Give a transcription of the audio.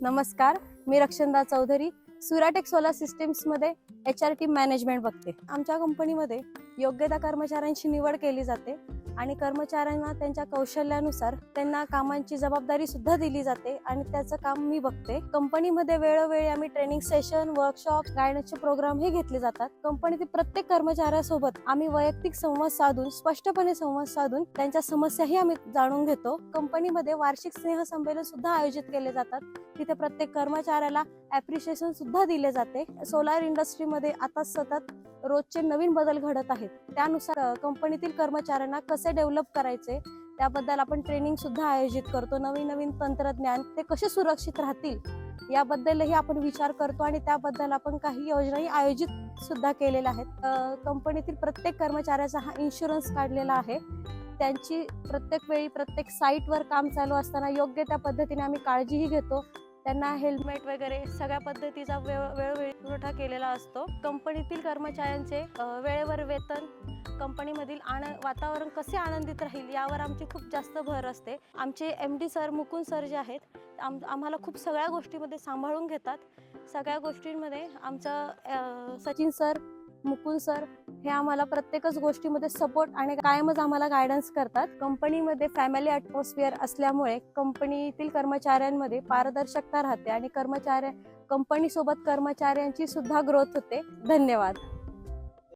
नमस्कार, मी Rakshanda Chaudhari. सुराटेक solar systems मध्ये HR team management बघते. आमच्या कंपनीमध्ये योग्य त्या कर्मचाऱ्यांची निवड केली जाते आणि कर्मचाऱ्यांना त्यांच्या कौशल्यानुसार त्यांना कामांची जबाबदारी सुद्धा दिली जाते आणि त्याचं काम मी बघते. कंपनीमध्ये वेळोवेळी आम्ही ट्रेनिंग सेशन, वर्कशॉप, गायडन्सचे प्रोग्राम हे घेतले जातात. कंपनीतील प्रत्येक कर्मचाऱ्यासोबत आम्ही वैयक्तिक संवाद साधून, स्पष्टपणे संवाद साधून त्यांच्या समस्याही आम्ही जाणून घेतो. कंपनीमध्ये वार्षिक स्नेहसंमेलन सुद्धा आयोजित केले जातात. तिथे प्रत्येक कर्मचाऱ्याला ॲप्रिशिएशन सुद्धा दिले जाते. सोलार इंडस्ट्रीमध्ये आता सतत रोजचे नवीन बदल घडत आहेत. त्यानुसार कंपनीतील कर्मचाऱ्यांना कसे डेव्हलप करायचे त्याबद्दल आपण ट्रेनिंग सुद्धा आयोजित करतो. नवीन नवीन तंत्रज्ञान ते कसे सुरक्षित राहतील याबद्दलही आपण विचार करतो आणि त्याबद्दल आपण काही योजनाही आयोजित सुद्धा केलेल्या आहेत. कंपनीतील प्रत्येक कर्मचाऱ्याचा हा इन्शुरन्स काढलेला आहे. त्यांची प्रत्येक वेळी प्रत्येक साईटवर काम चालू असताना योग्य त्या पद्धतीने आम्ही काळजीही घेतो. त्यांना हेल्मेट वगैरे सगळ्या पद्धतीचा वेळोवेळी पुरवठा केलेला असतो. कंपनीतील कर्मचाऱ्यांचे वेळेवर वेतन, कंपनीमधील वातावरण कसे आनंदित राहील यावर आमची खूप जास्त भर असते. आमचे MD सर, मुकुंद सर जे आहेत, आम्हाला खूप सगळ्या गोष्टीमध्ये सांभाळून घेतात. सगळ्या गोष्टींमध्ये आमचं सचिन सर, मुकुंद सर हे आम्हाला प्रत्येकच गोष्टीमध्ये सपोर्ट आणि कायमच आम्हाला गायडन्स करतात. कंपनीमध्ये फॅमिली ॲटमॉस्फिअर असल्यामुळे कंपनीतील कर्मचाऱ्यांमध्ये पारदर्शकता राहते आणि कंपनीसोबत कर्मचाऱ्यांची सुद्धा ग्रोथ होते. धन्यवाद.